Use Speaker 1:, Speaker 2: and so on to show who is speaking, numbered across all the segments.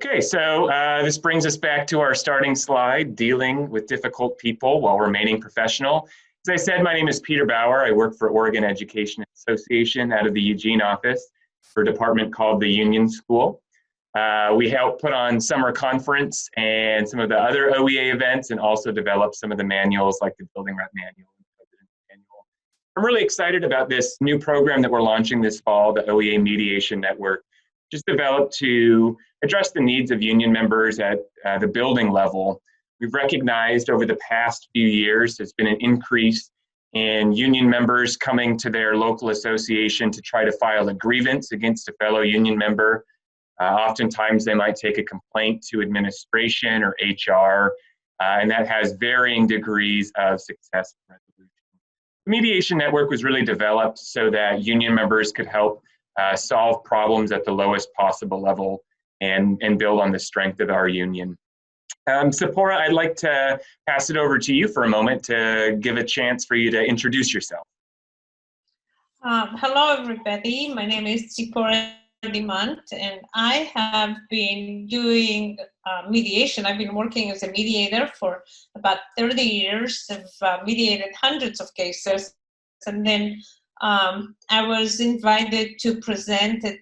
Speaker 1: Okay, so this brings us back to our starting slide, dealing with difficult people while remaining professional. As I said, my name is Peter Bauer. I work for Oregon Education Association out of the Eugene office for a department called the Union School. We help put on summer conference and some of the other OEA events, and also develop some of the manuals like the Building Rep Manual and President's Manual. I'm really excited about this new program that we're launching this fall, the OEA Mediation Network, just developed to address the needs of union members at the building level. We've recognized over the past few years there's been an increase in union members coming to their local association to try to file a grievance against a fellow union member. Oftentimes they might take a complaint to administration or HR, and that has varying degrees of success resolution. The Mediation Network was really developed so that union members could help solve problems at the lowest possible level and build on the strength of our union. Zipporah, I'd like to pass it over to you for a moment to give a chance for you to introduce yourself.
Speaker 2: Hello, everybody. My name is Zipporah Dimant, and I have been doing mediation. I've been working as a mediator for about 30 years. I've mediated hundreds of cases, and then I was invited to present at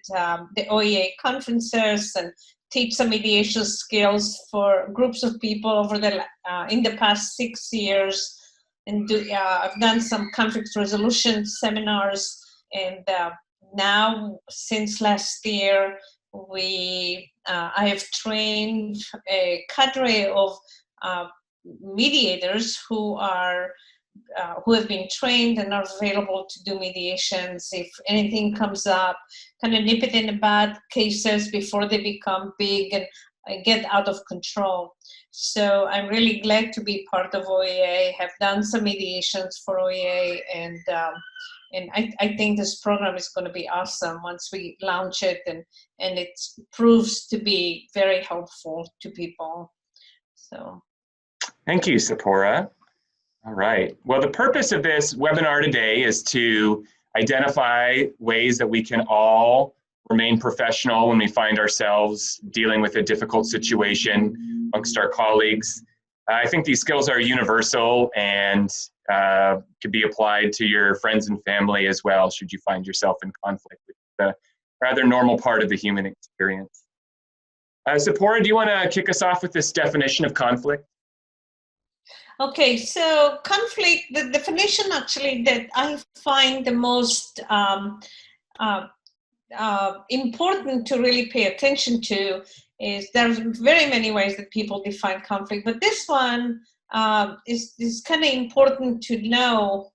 Speaker 2: the OEA conferences and teach some mediation skills for groups of people over in the past 6 years. And I've done some conflict resolution seminars, and now since last year, I have trained a cadre of mediators who have been trained and are available to do mediations if anything comes up, kind of nip it in the bud cases before they become big and get out of control. So I'm really glad to be part of OEA, have done some mediations for OEA, and I think this program is going to be awesome once we launch it, and it proves to be very helpful to people. So,
Speaker 1: thank you, Zipporah. All right. Well, the purpose of this webinar today is to identify ways that we can all remain professional when we find ourselves dealing with a difficult situation amongst our colleagues. I think these skills are universal and could be applied to your friends and family as well, should you find yourself in conflict, which is a rather normal part of the human experience. Zipporah, do you want to kick us off with this definition of conflict?
Speaker 2: Okay, so conflict, the definition actually that I find the most important to really pay attention to is there's very many ways that people define conflict, but this one is kind of important to know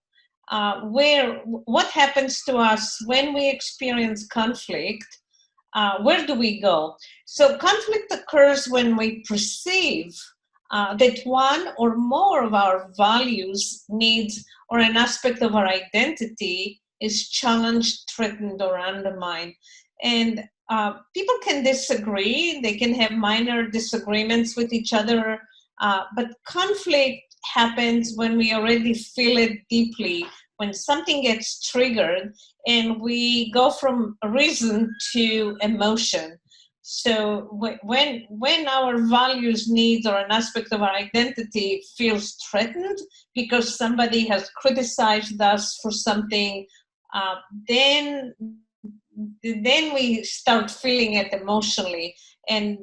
Speaker 2: what happens to us when we experience conflict. Where do we go? So conflict occurs when we perceive that one or more of our values, needs, or an aspect of our identity is challenged, threatened, or undermined. And people can disagree. They can have minor disagreements with each other. But conflict happens when we already feel it deeply, when something gets triggered, and we go from reason to emotion. So when our values, needs, or an aspect of our identity feels threatened because somebody has criticized us for something, then we start feeling it emotionally. And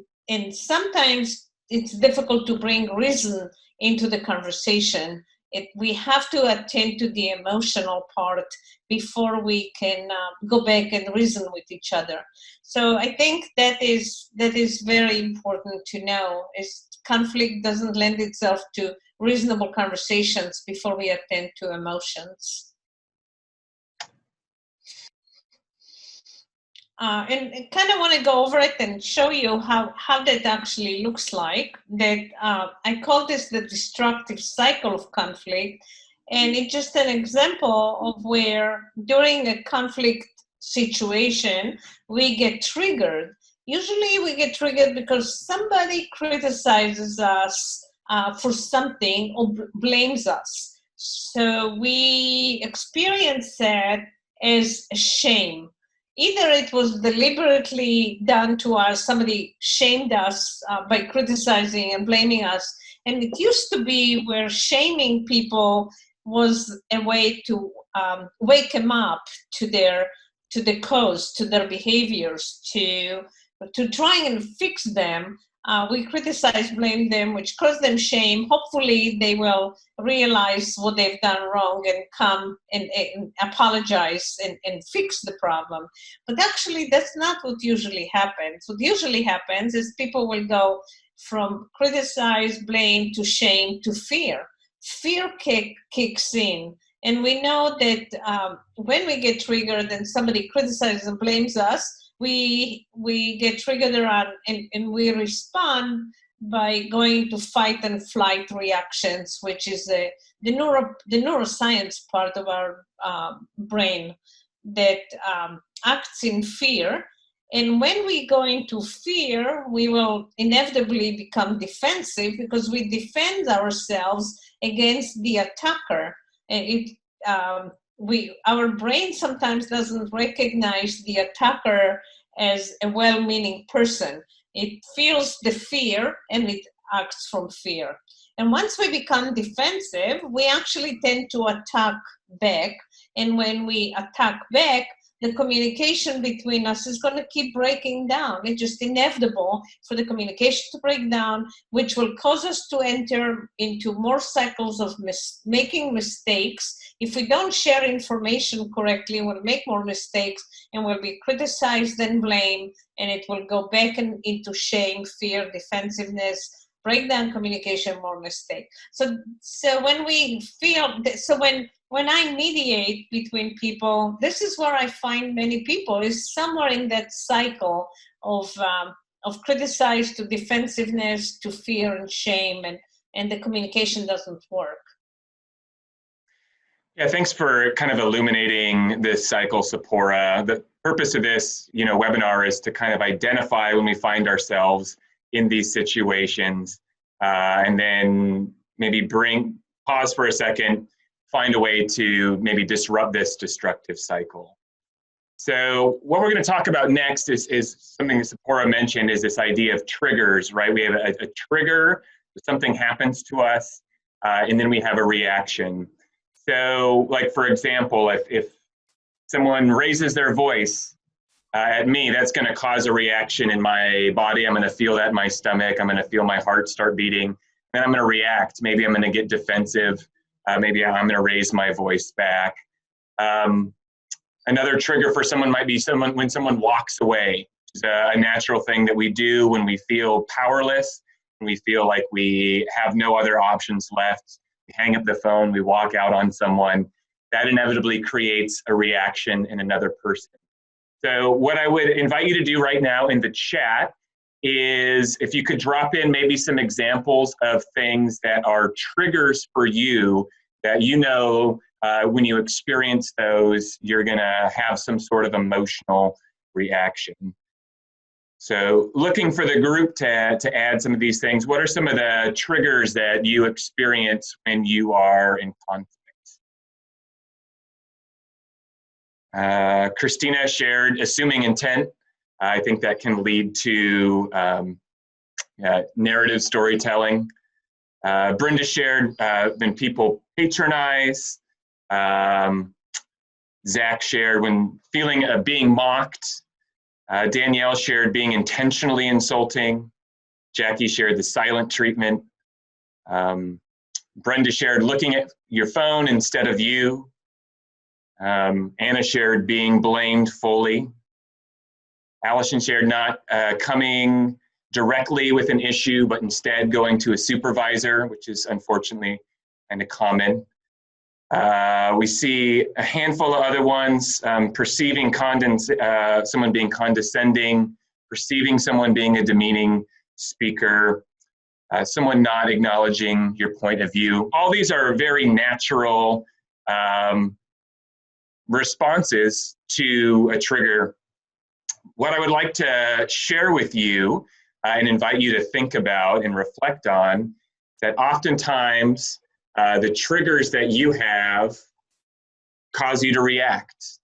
Speaker 2: sometimes it's difficult to bring reason into the conversation. We have to attend to the emotional part before we can go back and reason with each other. So I think that is very important to know, is conflict doesn't lend itself to reasonable conversations before we attend to emotions. And kind of want to go over it and show you how that actually looks like. That I call this the destructive cycle of conflict, and it's just an example of where during a conflict situation we get triggered. Usually we get triggered because somebody criticizes us for something or blames us. So we experience that as a shame. either it was deliberately done to us, somebody shamed us by criticizing and blaming us. And it used to be where shaming people was a way to wake them up to the cause, to their behaviors, to try and fix them. We criticize, blame them, which caused them shame. Hopefully they will realize what they've done wrong and come and apologize and fix the problem. But actually that's not what usually happens. What usually happens is people will go from criticize, blame, to shame, to fear. Fear kicks in. And we know that when we get triggered and somebody criticizes and blames us, we get triggered around and we respond by going to fight and flight reactions, which is the neuroscience part of our brain that acts in fear. And when we go into fear, we will inevitably become defensive because we defend ourselves against the attacker. Our brain sometimes doesn't recognize the attacker as a well-meaning person. It feels the fear and it acts from fear. And once we become defensive, we actually tend to attack back. And when we attack back, the communication between us is going to keep breaking down. It's just inevitable for the communication to break down, which will cause us to enter into more cycles of making mistakes. If we don't share information correctly, we'll make more mistakes and we'll be criticized and blamed, and it will go back into shame, fear, defensiveness, breakdown communication, more mistake. So when we feel, when I mediate between people, this is where I find many people is somewhere in that cycle of criticize to defensiveness to fear and shame, and the communication doesn't work.
Speaker 1: Yeah, thanks for kind of illuminating this cycle, Sephora. The purpose of this, webinar is to kind of identify when we find ourselves in these situations, and then maybe pause for a second, find a way to maybe disrupt this destructive cycle. So what we're going to talk about next is something that Sephora mentioned, is this idea of triggers, right? We have a trigger, something happens to us, and then we have a reaction. So like, for example, if someone raises their voice at me, that's going to cause a reaction in my body. I'm going to feel that in my stomach. I'm going to feel my heart start beating. Then I'm going to react. Maybe I'm going to get defensive. Maybe I'm going to raise my voice back. Another trigger for someone might be when someone walks away. It's a natural thing that we do when we feel powerless, when we feel like we have no other options left. We hang up the phone, we walk out on someone. That inevitably creates a reaction in another person. So what I would invite you to do right now in the chat is if you could drop in maybe some examples of things that are triggers for you that when you experience those, you're going to have some sort of emotional reaction. So looking for the group to add some of these things. What are some of the triggers that you experience when you are in conflict? Christina shared assuming intent. I think that can lead to narrative storytelling. Brenda shared when people patronize. Zach shared when feeling being mocked. Danielle shared being intentionally insulting. Jackie shared the silent treatment. Brenda shared looking at your phone instead of you. Anna shared being blamed fully. Allison shared not coming directly with an issue, but instead going to a supervisor, which is unfortunately kind of common. We see a handful of other ones, perceiving someone being condescending, perceiving someone being a demeaning speaker, someone not acknowledging your point of view. All these are very natural responses to a trigger. What I would like to share with you and invite you to think about and reflect on that oftentimes the triggers that you have cause you to react.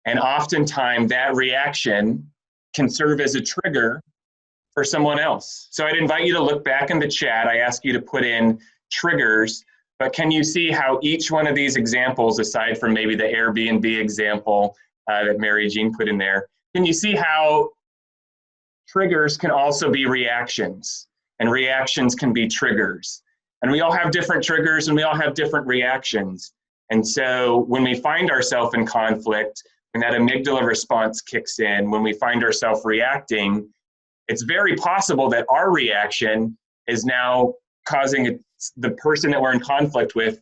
Speaker 1: And oftentimes that reaction can serve as a trigger for someone else. So I'd invite you to look back in the chat. I ask you to put in triggers, but can you see how each one of these examples, aside from maybe the Airbnb example that Mary Jean put in there, can you see how triggers can also be reactions, and reactions can be triggers? And we all have different triggers and we all have different reactions. And so when we find ourselves in conflict, when that amygdala response kicks in, when we find ourselves reacting, it's very possible that our reaction is now causing the person that we're in conflict with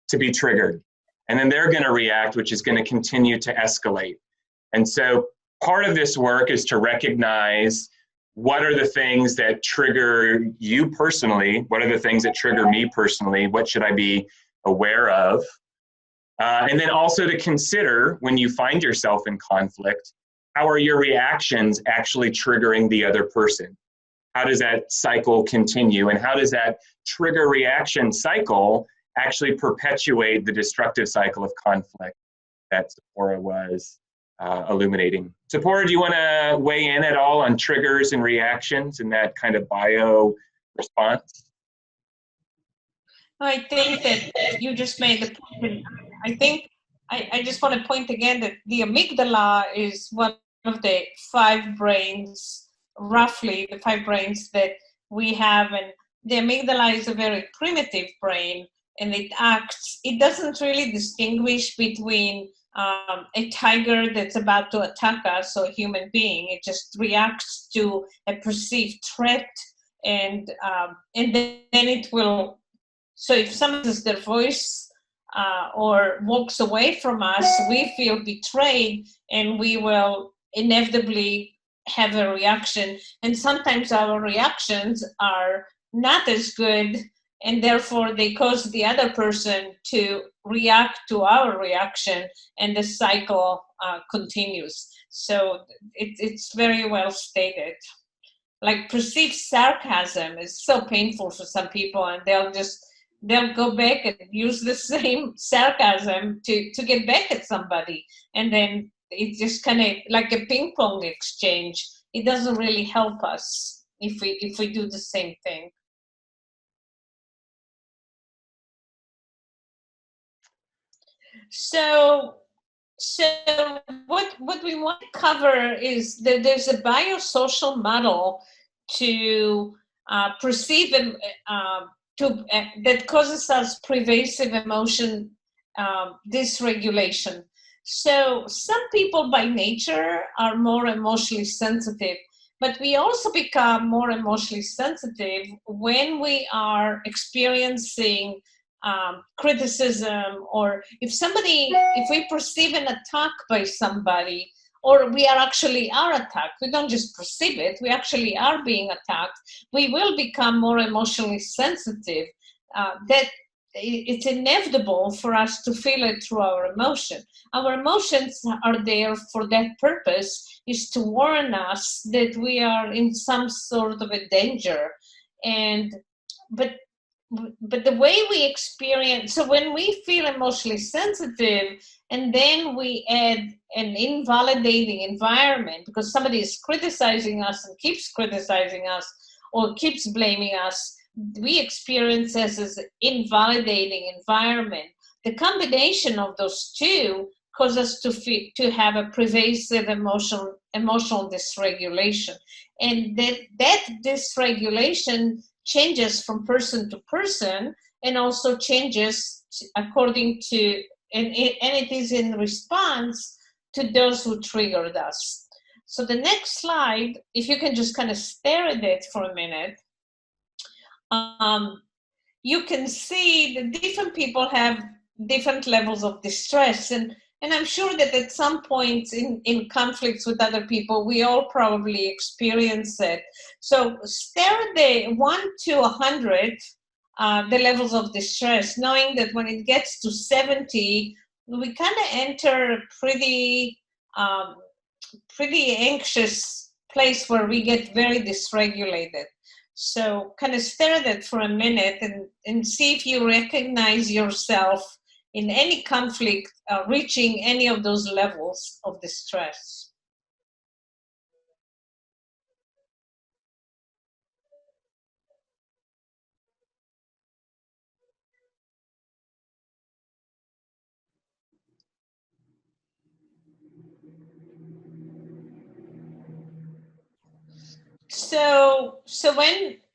Speaker 1: to be triggered. And then they're going to react, which is going to continue to escalate. And so part of this work is to recognize what are the things that trigger you personally, what are the things that trigger me personally, what should I be aware of? And then also to consider, when you find yourself in conflict, how are your reactions actually triggering the other person? How does that cycle continue? And how does that trigger reaction cycle actually perpetuate the destructive cycle of conflict that Zipporah was illuminating? Zipporah, do you want to weigh in at all on triggers and reactions and that kind of bio response?
Speaker 2: I think that you just made the point. I think I just want to point again that the amygdala is one of the 5 brains, roughly the 5 brains that we have. And the amygdala is a very primitive brain, and it doesn't really distinguish between a tiger that's about to attack us or a human being. It just reacts to a perceived threat, and then it will. So if someone uses their voice or walks away from us, we feel betrayed, and we will inevitably have a reaction. And sometimes our reactions are not as good, and therefore they cause the other person to react to our reaction, and the cycle continues. So it's very well stated. Like perceived sarcasm is so painful for some people, and they'll go back and use the same sarcasm to get back at somebody. And then it's just kind of like a ping pong exchange. It doesn't really help us if we do the same thing. So what we want to cover is that there's a biosocial model to perceive that causes us pervasive emotion dysregulation. So some people by nature are more emotionally sensitive, but we also become more emotionally sensitive when we are experiencing criticism, or if we perceive an attack by somebody, or we are attacked. We don't just perceive it, we actually are being attacked. We will become more emotionally sensitive. That it's inevitable for us to feel it through our emotion. Our emotions are there for that purpose, is to warn us that we are in some sort of a danger. But the way we experience, so when we feel emotionally sensitive, and then we add an invalidating environment because somebody is criticizing us and keeps criticizing us or keeps blaming us, we experience this as an invalidating environment. The combination of those two causes us to have a pervasive emotional dysregulation. And that dysregulation changes from person to person, and also changes according to, and it is in response to those who triggered us. So the next slide, if you can just kind of stare at it for a minute, you can see that different people have different levels of distress, and I'm sure that at some points in conflicts with other people, we all probably experience it. So stare at the 1 to 100, the levels of distress, knowing that when it gets to 70, we kind of enter a pretty anxious place where we get very dysregulated. So kind of stare at it for a minute and see if you recognize yourself in any conflict reaching any of those levels of distress.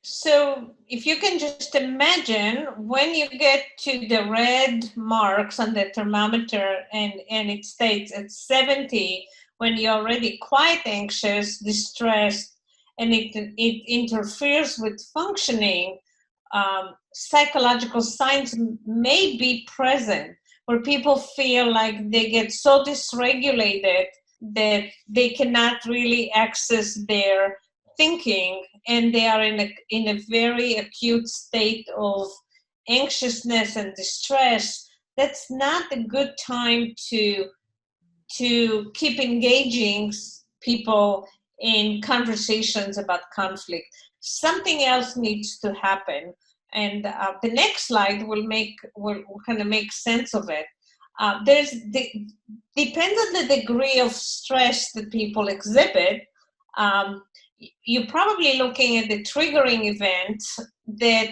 Speaker 2: So if you can just imagine when you get to the red marks on the thermometer and it states at 70, when you're already quite anxious, distressed, and it interferes with functioning, psychological signs may be present where people feel like they get so dysregulated that they cannot really access their thinking, and they are in a very acute state of anxiousness and distress. That's not a good time to keep engaging people in conversations about conflict. Something else needs to happen, and the next slide will kind of make sense of it. Depends on the degree of stress that people exhibit. You're probably looking at the triggering events that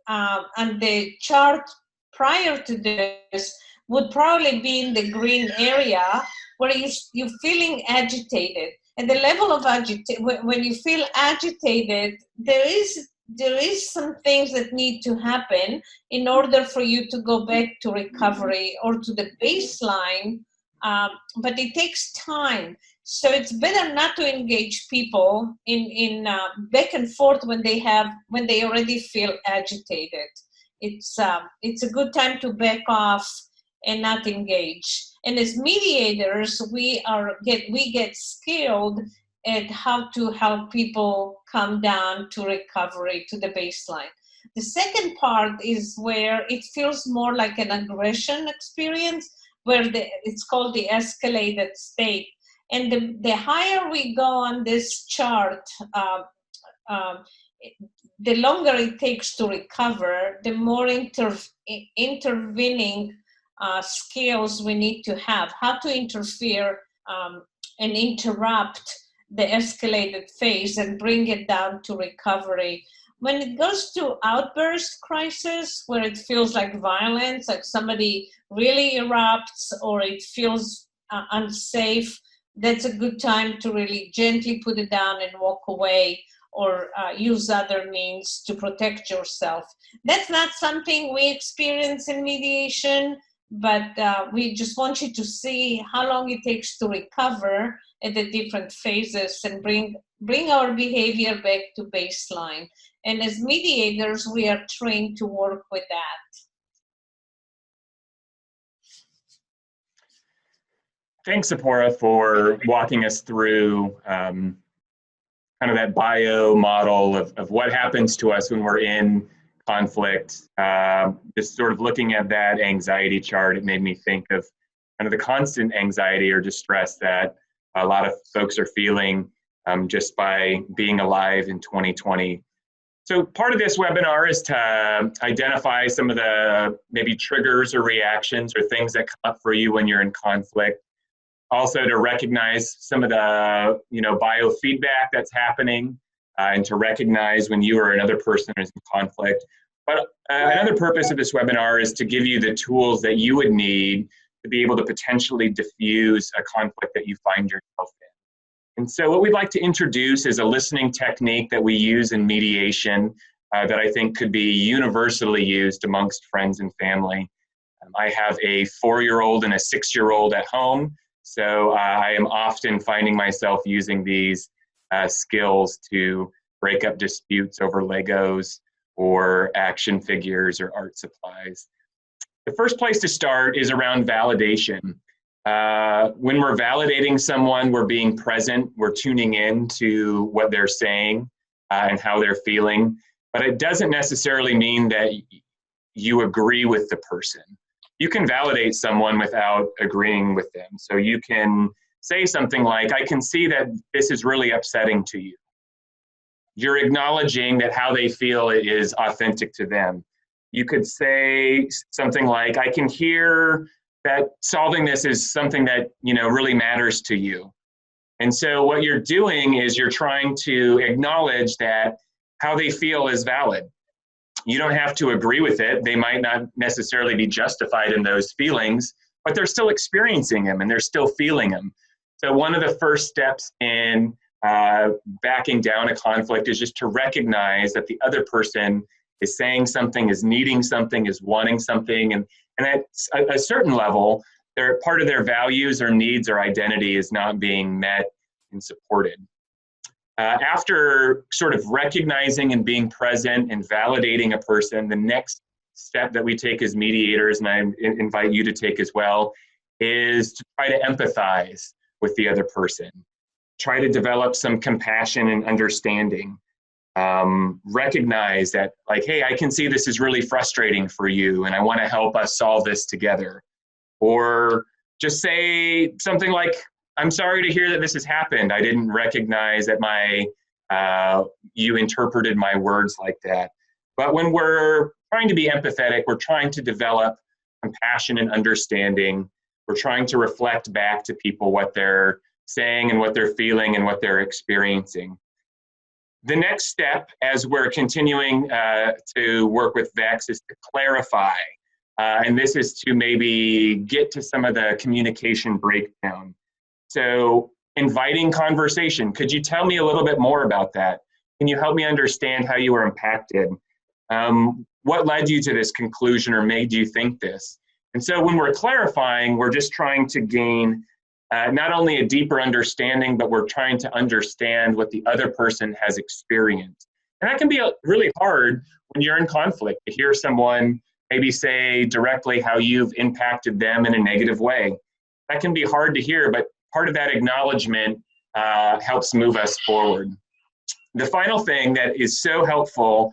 Speaker 2: on the chart prior to this would probably be in the green area where you're feeling agitated. And the level of agitation, when you feel agitated, there is some things that need to happen in order for you to go back to recovery or to the baseline, but it takes time. So it's better not to engage people in back and forth when they already feel agitated. It's a good time to back off and not engage. And as mediators, we get skilled at how to help people come down to recovery, to the baseline. The second part is where it feels more like an aggression experience, where it's called the escalated state. And the higher we go on this chart, the longer it takes to recover, the more intervening skills we need to have, how to interfere and interrupt the escalated phase and bring it down to recovery. When it goes to outburst crisis, where it feels like violence, like somebody really erupts, or it feels unsafe, that's a good time to really gently put it down and walk away, or use other means to protect yourself. That's not something we experience in mediation, but we just want you to see how long it takes to recover at the different phases and bring our behavior back to baseline. And as mediators, we are trained to work with that.
Speaker 1: Thanks, Zipporah, for walking us through kind of that bio model of what happens to us when we're in conflict. Just sort of looking at that anxiety chart, it made me think of kind of the constant anxiety or distress that a lot of folks are feeling just by being alive in 2020. So part of this webinar is to identify some of the maybe triggers or reactions or things that come up for you when you're in conflict. Also to recognize some of the biofeedback that's happening and to recognize when you or another person is in conflict. But another purpose of this webinar is to give you the tools that you would need to be able to potentially diffuse a conflict that you find yourself in. And so what we'd like to introduce is a listening technique that we use in mediation that I think could be universally used amongst friends and family. I have a 4-year-old and a 6-year-old at home, so I am often finding myself using these skills to break up disputes over Legos or action figures or art supplies. The first place to start is around validation. When we're validating someone, we're being present, we're tuning in to what they're saying and how they're feeling, but it doesn't necessarily mean that you agree with the person. You can validate someone without agreeing with them. So you can say something like, I can see that this is really upsetting to you. You're acknowledging that how they feel is authentic to them. You could say something like, I can hear that solving this is something that, really matters to you. And so what you're doing is you're trying to acknowledge that how they feel is valid. You don't have to agree with it. They might not necessarily be justified in those feelings, but they're still experiencing them and they're still feeling them. So one of the first steps in backing down a conflict is just to recognize that the other person is saying something, is needing something, is wanting something, and at a certain level, part of their values or needs or identity is not being met and supported. After sort of recognizing and being present and validating a person, the next step that we take as mediators, and I invite you to take as well, is to try to empathize with the other person. Try to develop some compassion and understanding. Recognize that, like, hey, I can see this is really frustrating for you and I want to help us solve this together. Or just say something like, I'm sorry to hear that this has happened. I didn't recognize that you interpreted my words like that. But when we're trying to be empathetic, we're trying to develop compassion and understanding. We're trying to reflect back to people what they're saying and what they're feeling and what they're experiencing. The next step, as we're continuing to work with VEX, is to clarify. And this is to maybe get to some of the communication breakdown. So inviting conversation. Could you tell me a little bit more about that? Can you help me understand how you were impacted? What led you to this conclusion or made you think this? And so when we're clarifying, we're just trying to gain not only a deeper understanding, but we're trying to understand what the other person has experienced. And that can be really hard when you're in conflict, to hear someone maybe say directly how you've impacted them in a negative way. That can be hard to hear, but part of that acknowledgement helps move us forward. The final thing that is so helpful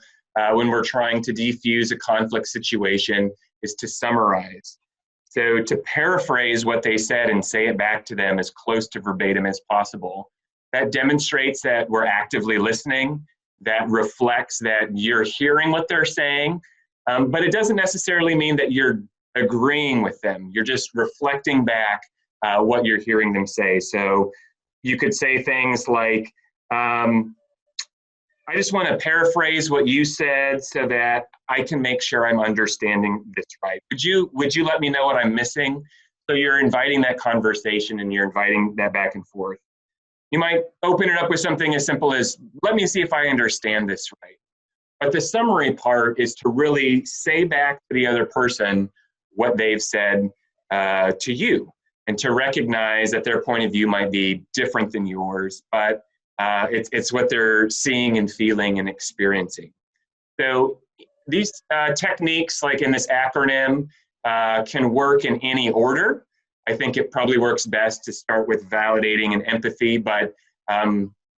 Speaker 1: when we're trying to defuse a conflict situation is to summarize. So to paraphrase what they said and say it back to them as close to verbatim as possible. That demonstrates that we're actively listening, that reflects that you're hearing what they're saying, but it doesn't necessarily mean that you're agreeing with them. You're just reflecting back what you're hearing them say. So you could say things like, I just want to paraphrase what you said so that I can make sure I'm understanding this right. Would you let me know what I'm missing? So you're inviting that conversation and you're inviting that back and forth. You might open it up with something as simple as, let me see if I understand this right. But the summary part is to really say back to the other person what they've said to you, and to recognize that their point of view might be different than yours, but it's what they're seeing and feeling and experiencing. So these techniques, like in this acronym, can work in any order. I think it probably works best to start with validating and empathy, but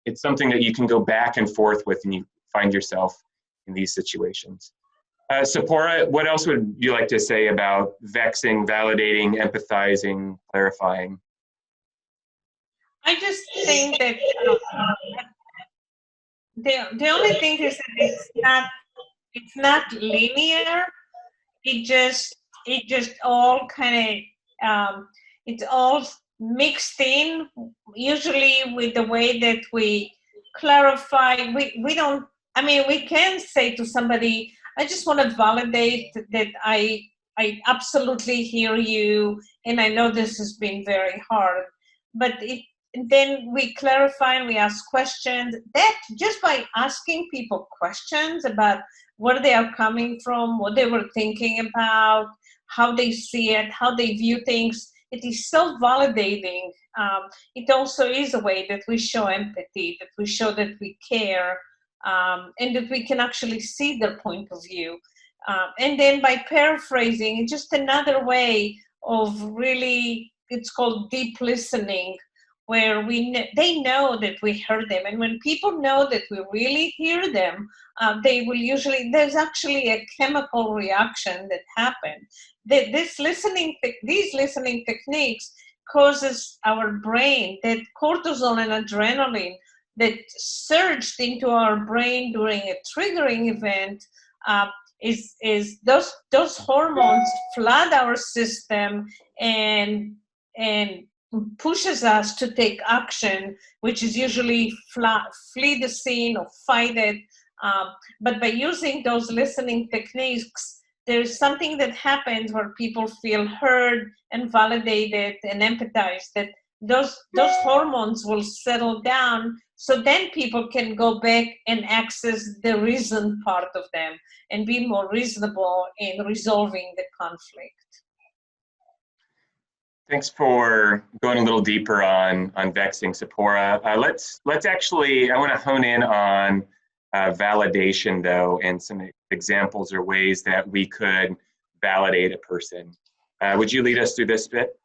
Speaker 1: it's something that you can go back and forth with and you find yourself in these situations. Sephora, what else would you like to say about vexing, validating, empathizing, clarifying?
Speaker 2: I just think that the only thing is that it's not linear. It just all kind of it's all mixed in. Usually with the way that we clarify, we don't. I mean, we can say to somebody, I just want to validate that I absolutely hear you, and I know this has been very hard, but then we clarify and we ask questions. That just by asking people questions about where they are coming from, what they were thinking about, how they see it, how they view things, it is so validating. It also is a way that we show empathy, that we show that we care, and that we can actually see their point of view. And then by paraphrasing, it's just another way of really, it's called deep listening, where they know that we heard them. And when people know that we really hear them, they will usually, there's actually a chemical reaction that happens. These listening techniques causes our brain, that cortisol and adrenaline that surged into our brain during a triggering event, is those hormones flood our system and pushes us to take action, which is usually flee the scene or fight it. But by using those listening techniques, there's something that happens where people feel heard and validated and empathized, that those hormones will settle down, so then people can go back and access the reason part of them and be more reasonable in resolving the conflict.
Speaker 1: Thanks for going a little deeper on vexing, Zipporah. Let's actually, I want to hone in on validation though, and some examples or ways that we could validate a person. Would you lead us through this bit?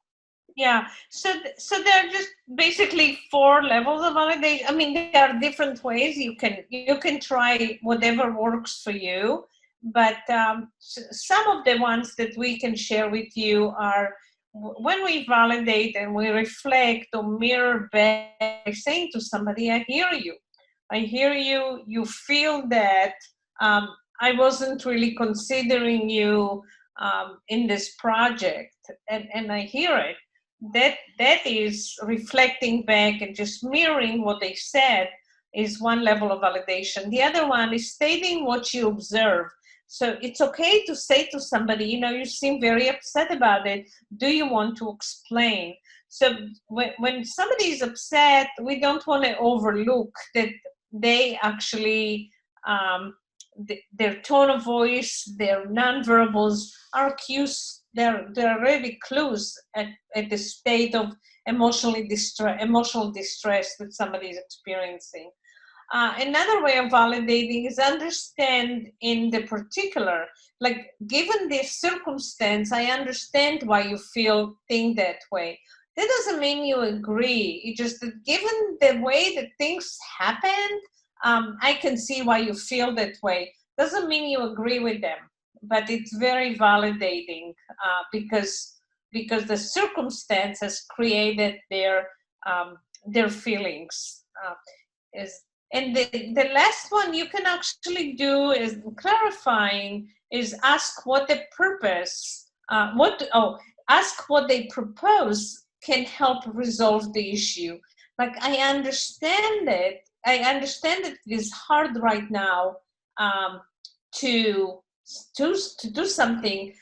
Speaker 2: Yeah, so there are just basically 4 levels of validation. I mean, there are different ways you can try whatever works for you, but some of the ones that we can share with you are when we validate and we reflect or mirror back by saying to somebody, I hear you, you feel that I wasn't really considering you in this project, and I hear it. That is reflecting back and just mirroring what they said is one level of validation. The other one is stating what you observe. So it's okay to say to somebody, you seem very upset about it. Do you want to explain? So when somebody is upset, we don't want to overlook that they actually, their tone of voice, their nonverbals are cues. They're really clues at the state of emotional distress that somebody is experiencing. Another way of validating is understand in the particular, like given this circumstance, I understand why you think that way. That doesn't mean you agree. It's just that given the way that things happened, I can see why you feel that way. Doesn't mean you agree with them, but it's very validating because the circumstance has created their feelings. And the last one you can actually do is clarifying, is ask what the purpose, ask what they propose can help resolve the issue. Like, I understand it. I understand that it is hard right now to do something.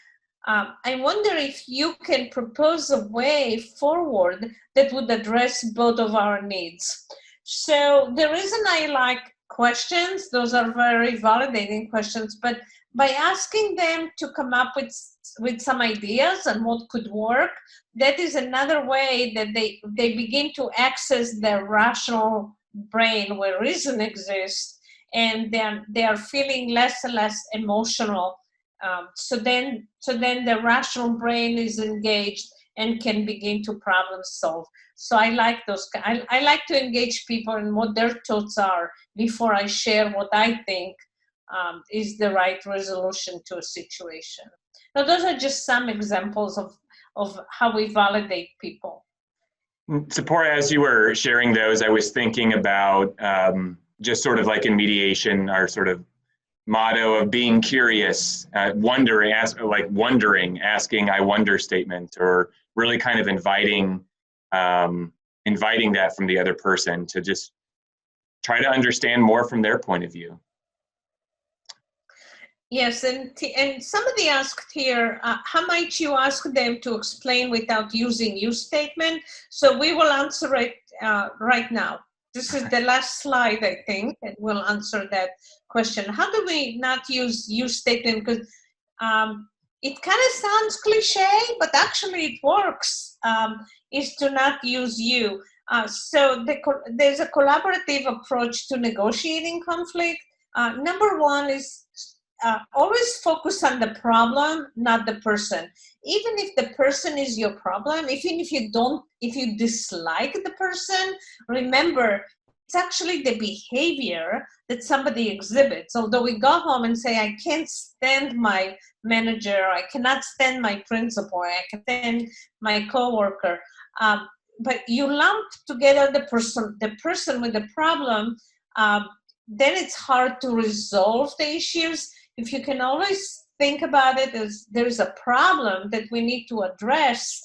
Speaker 2: I wonder if you can propose a way forward that would address both of our needs. So the reason I like questions, those are very validating questions, but by asking them to come up with some ideas and what could work, that is another way that they begin to access their rational brain where reason exists, and they are feeling less and less emotional. So then the rational brain is engaged and can begin to problem solve. So I like those. I like to engage people in what their thoughts are before I share what I think is the right resolution to a situation. Now, those are just some examples of how we validate people.
Speaker 1: Zipporah, as you were sharing those, I was thinking about just sort of like in mediation, our sort of motto of being curious, wondering, asking I wonder statements, or really kind of inviting that from the other person to just try to understand more from their point of view.
Speaker 2: Yes, and somebody asked here, how might you ask them to explain without using you statement? So we will answer it right now. This is the last slide, I think, and we'll answer that question. How do we not use you statement? Because it kind of sounds cliche, but actually it works, is to not use you. So there's a collaborative approach to negotiating conflict. Number one is always focus on the problem, not the person. Even if the person is your problem, even if you dislike the person, remember, it's actually the behavior that somebody exhibits. Although we go home and say, I can't stand my manager, I cannot stand my principal, I can stand my coworker. But you lump together the person with the problem, then it's hard to resolve the issues. if you can always think about it as there's a problem that we need to address,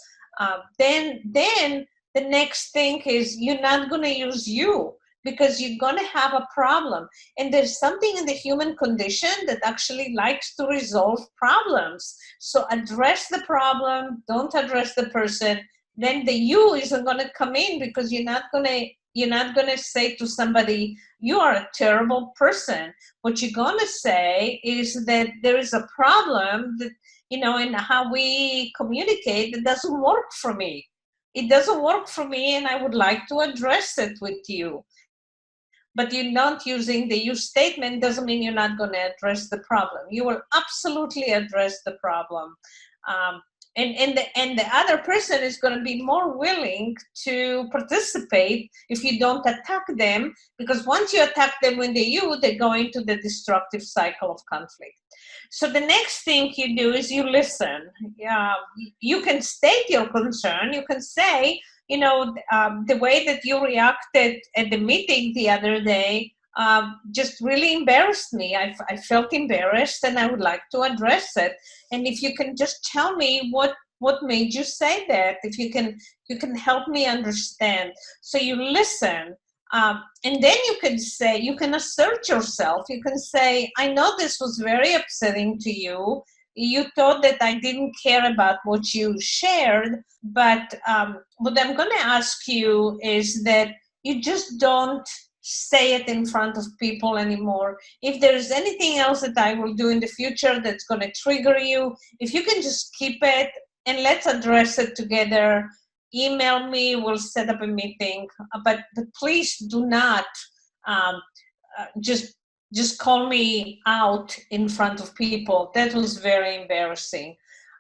Speaker 2: then the next thing is you're not going to use you, because you're going to have a problem. And there's something in the human condition that actually likes to resolve problems. So address the problem, don't address the person. Then the you isn't going to come in, because you're not going to say to somebody, you are a terrible person. What you're going to say is that there is a problem that, in how we communicate, that doesn't work for me. It doesn't work for me, and I would like to address it with you. But you're not using the you statement doesn't mean you're not going to address the problem. You will absolutely address the problem. And the other person is going to be more willing to participate if you don't attack them, because once you attack them with the you, they go into the destructive cycle of conflict. So the next thing you do is you listen. You can state your concern. You can say, the way that you reacted at the meeting the other day just really embarrassed me. I felt embarrassed, and I would like to address it. And if you can just tell me what made you say that, if you can help me understand. So you listen, and then you can assert yourself. You can say, I know this was very upsetting to you. You thought that I didn't care about what you shared, but what I'm going to ask you is that you just don't say it in front of people anymore. If there is anything else that I will do in the future that's going to trigger you, if you can just keep it and let's address it together. Email me, we'll set up a meeting, but please do not just call me out in front of people. That was very embarrassing.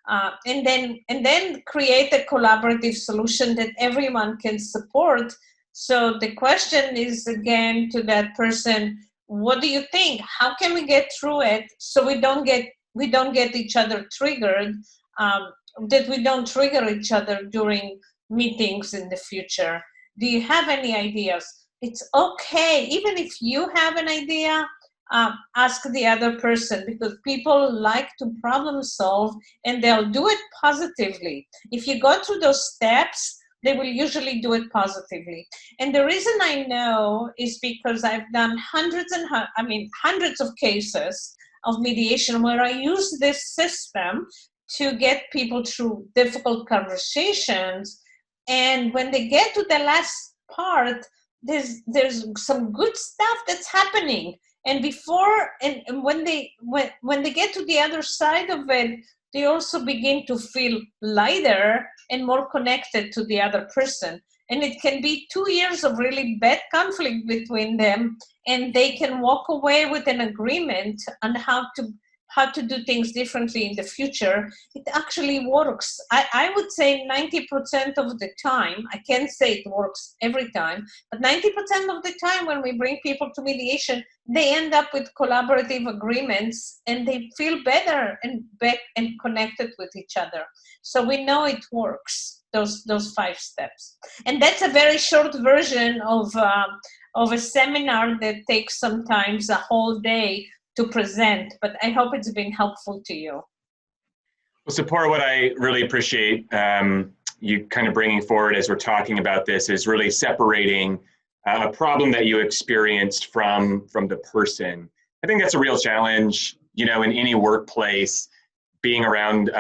Speaker 2: And then create a collaborative solution that everyone can support. So the question is again to that person, what do you think? How can we get through it so we don't get each other triggered, that we don't trigger each other during meetings in the future? Do you have any ideas? It's okay, even if you have an idea, ask the other person, because people like to problem solve and they'll do it positively. If you go through those steps, they will usually do it positively. And the reason I know is because I've done hundreds of cases of mediation where I use this system to get people through difficult conversations. And when they get to the last part, there's some good stuff that's happening. And when they get to the other side of it, they also begin to feel lighter and more connected to the other person. And it can be 2 years of really bad conflict between them, and they can walk away with an agreement on how to do things differently in the future. It actually works. I would say 90% of the time, I can't say it works every time, but 90% of the time when we bring people to mediation, they end up with collaborative agreements and they feel better and connected with each other. So we know it works, those 5 steps. And that's a very short version of a seminar that takes sometimes a whole day to present, but I hope it's been helpful to you.
Speaker 1: Well, Tzipora, what I really appreciate you kind of bringing forward as we're talking about this is really separating a problem that you experienced from the person. I think that's a real challenge, in any workplace, being around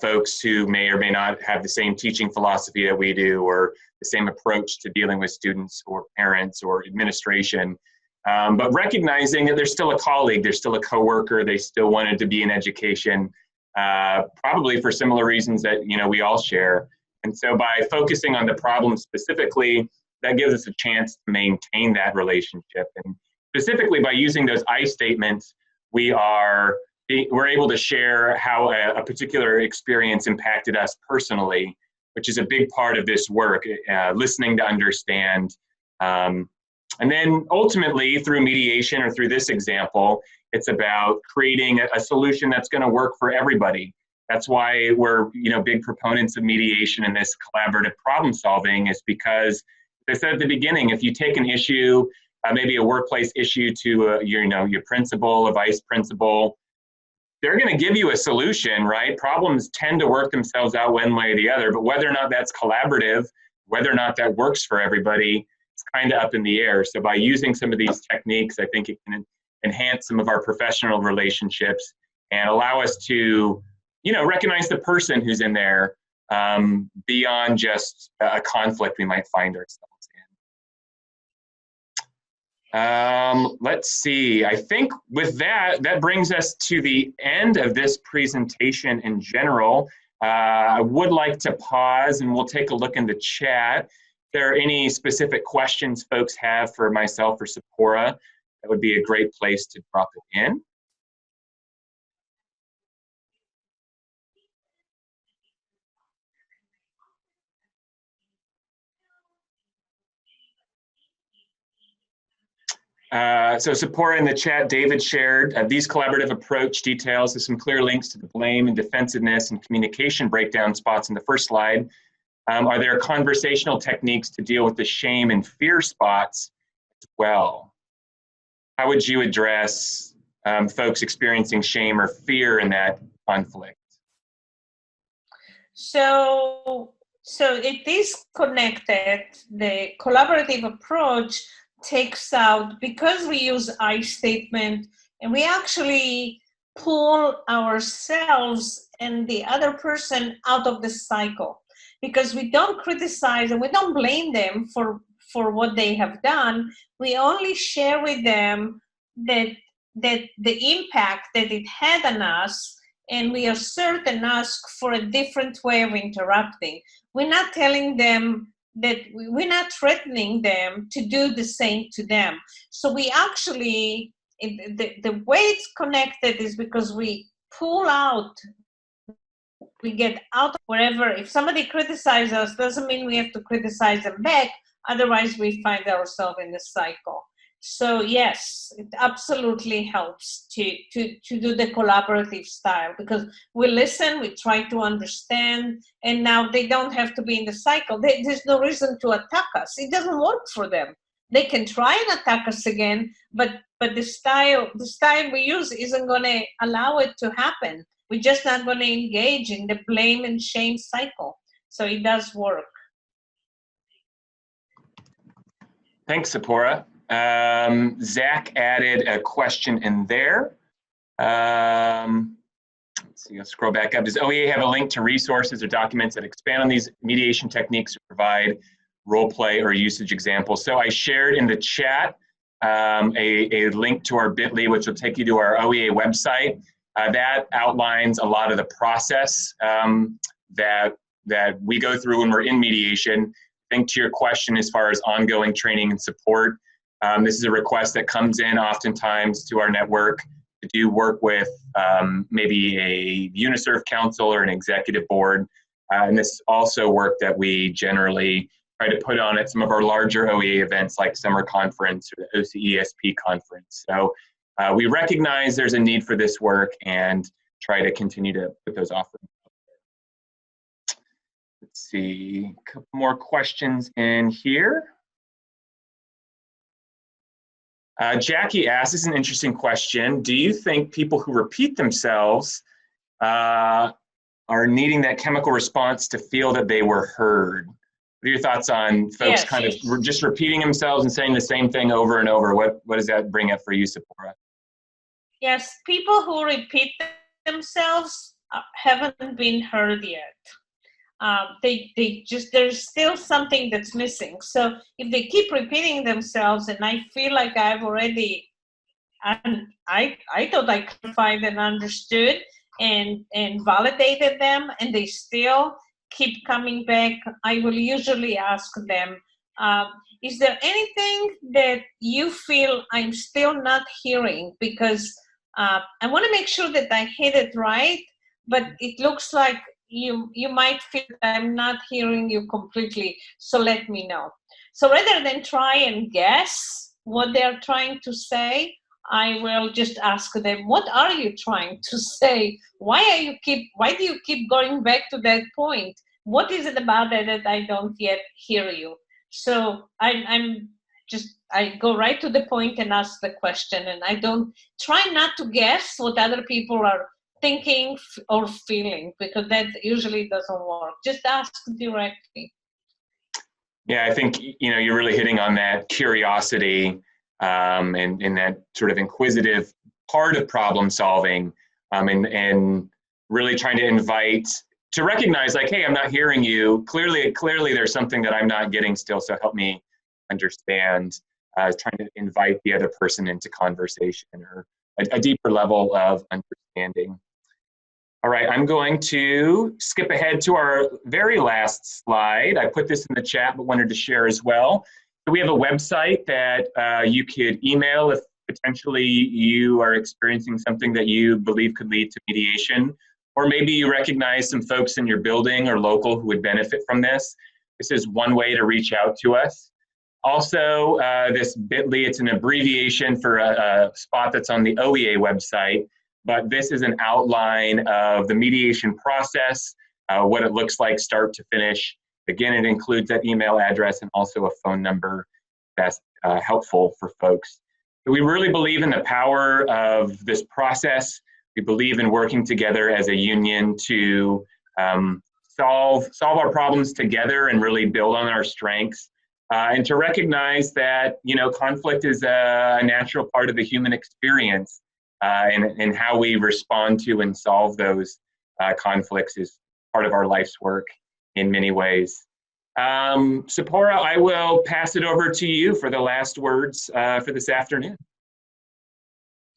Speaker 1: folks who may or may not have the same teaching philosophy that we do, or the same approach to dealing with students or parents or administration. But recognizing that they're still a colleague, they're still a coworker, they still wanted to be in education, probably for similar reasons that we all share. And so by focusing on the problem specifically, that gives us a chance to maintain that relationship. And specifically by using those I statements, we're able to share how a particular experience impacted us personally, which is a big part of this work, listening to understand. And then ultimately through mediation, or through this example, it's about creating a solution that's going to work for everybody. That's why we're big proponents of mediation and this collaborative problem solving, is because, as I said at the beginning, if you take an issue, maybe a workplace issue, to your principal, a vice principal, they're going to give you a solution, right? Problems tend to work themselves out one way or the other, but whether or not that's collaborative, whether or not that works for everybody, it's kind of up in the air. So by using some of these techniques, I think it can enhance some of our professional relationships and allow us to, recognize the person who's in there beyond just a conflict we might find ourselves in. Let's see. I think with that brings us to the end of this presentation in general. I would like to pause and we'll take a look in the chat. If there are any specific questions folks have for myself or Sephora, that would be a great place to drop it in. So Sephora in the chat, David shared these collaborative approach details. There's some clear links to the blame and defensiveness and communication breakdown spots in the first slide. Are there conversational techniques to deal with the shame and fear spots as well? How would you address folks experiencing shame or fear in that conflict?
Speaker 2: So it is connected. The collaborative approach takes out, because we use I statement, and we actually pull ourselves and the other person out of the cycle, because we don't criticize and we don't blame them for what they have done. We only share with them that the impact that it had on us, and we assert and ask for a different way of interacting. We're not telling them that, we're not threatening them to do the same to them. So we actually, the way it's connected is because we pull out, we get out wherever. If somebody criticizes us, doesn't mean we have to criticize them back. Otherwise, we find ourselves in the cycle. So yes, it absolutely helps to do the collaborative style, because we listen, we try to understand, and now they don't have to be in the cycle. There's no reason to attack us. It doesn't work for them. They can try and attack us again, but the style we use isn't going to allow it to happen. We're just not going to engage in the blame and shame cycle. So it does work.
Speaker 1: Thanks, Sephora. Zach added a question in there. Let's see, I'll scroll back up. Does OEA have a link to resources or documents that expand on these mediation techniques or provide role play or usage examples? So I shared in the chat a link to our bit.ly, which will take you to our OEA website. That outlines a lot of the process that we go through when we're in mediation. I think to your question as far as ongoing training and support, this is a request that comes in oftentimes to our network to do work with maybe a UniServe council or an executive board. And this is also work that we generally try to put on at some of our larger OEA events like Summer Conference or the OCESP Conference. So we recognize there's a need for this work and try to continue to put those offerings out there. Let's see, a couple more questions in here. Jackie asks, this is an interesting question. Do you think people who repeat themselves are needing that chemical response to feel that they were heard? What are your thoughts on folks kind of just repeating themselves and saying the same thing over and over? What does that bring up for you, Sephora?
Speaker 2: Yes, people who repeat themselves haven't been heard yet. There's still something that's missing. So if they keep repeating themselves, and I feel like I've already, I thought I clarified and understood and validated them, and they still keep coming back, I will usually ask them, is there anything that you feel I'm still not hearing? Because I want to make sure that I hit it right, but it looks like you might feel that I'm not hearing you completely, so let me know. So rather than try and guess what they're trying to say, I will just ask them, what are you trying to say? Why do you keep going back to that point? What is it about that I don't yet hear you? So I go right to the point and ask the question, and I don't try not to guess what other people are thinking or feeling, because that usually doesn't work. Just ask directly.
Speaker 1: Yeah, I think, you're really hitting on that curiosity, and that sort of inquisitive part of problem solving, and really trying to recognize, like, hey, I'm not hearing you. Clearly there's something that I'm not getting still, so help me understand. Trying to invite the other person into conversation, or a deeper level of understanding. All right, I'm going to skip ahead to our very last slide. I put this in the chat, but wanted to share as well. So we have a website that you could email if potentially you are experiencing something that you believe could lead to mediation, or maybe you recognize some folks in your building or local who would benefit from this. This is one way to reach out to us. Also, this bit.ly, it's an abbreviation for a spot that's on the OEA website, but this is an outline of the mediation process, what it looks like start to finish. Again, it includes that email address and also a phone number that's helpful for folks. So we really believe in the power of this process. We believe in working together as a union to solve our problems together and really build on our strengths. And to recognize that, conflict is a natural part of the human experience, and how we respond to and solve those conflicts is part of our life's work in many ways. Zipporah, I will pass it over to you for the last words for this afternoon.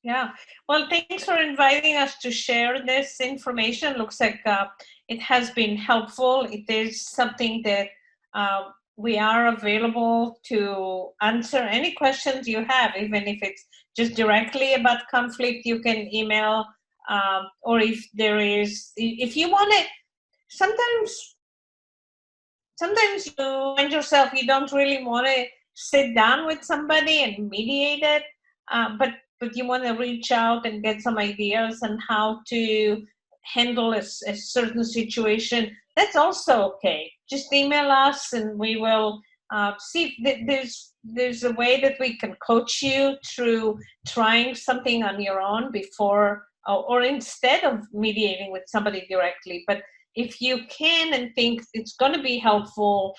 Speaker 2: Yeah, well, thanks for inviting us to share this information. Looks like it has been helpful. It is something that we are available to answer any questions you have, even if it's just directly about conflict. You can email, or if you want it, sometimes you find yourself, you don't really want to sit down with somebody and mediate it, but you want to reach out and get some ideas on how to handle a certain situation. That's also okay. Just email us and we will see if there's a way that we can coach you through trying something on your own before or instead of mediating with somebody directly. But if you can and think it's going to be helpful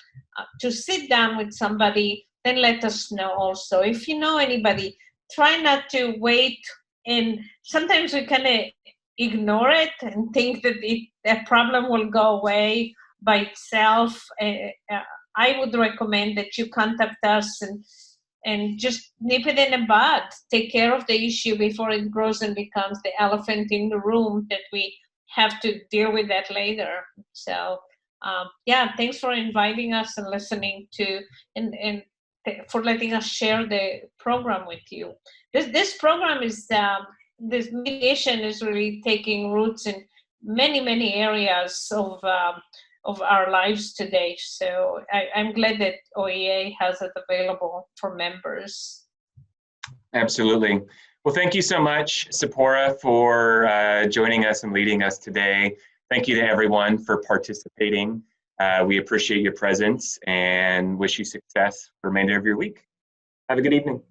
Speaker 2: to sit down with somebody, then let us know also. If you know anybody, try not to wait. And sometimes we kind of ignore it and think that that problem will go away by itself. I would recommend that you contact us and just nip it in the bud. Take care of the issue before it grows and becomes the elephant in the room that we have to deal with that later. So yeah, thanks for inviting us and listening to and for letting us share the program with you. This program is this mediation is really taking roots in many areas of our lives today. So I'm glad that OEA has it available for members.
Speaker 1: Absolutely. Well, thank you so much, Zipporah, for joining us and leading us today. Thank you to everyone for participating. We appreciate your presence and wish you success for the remainder of your week. Have a good evening.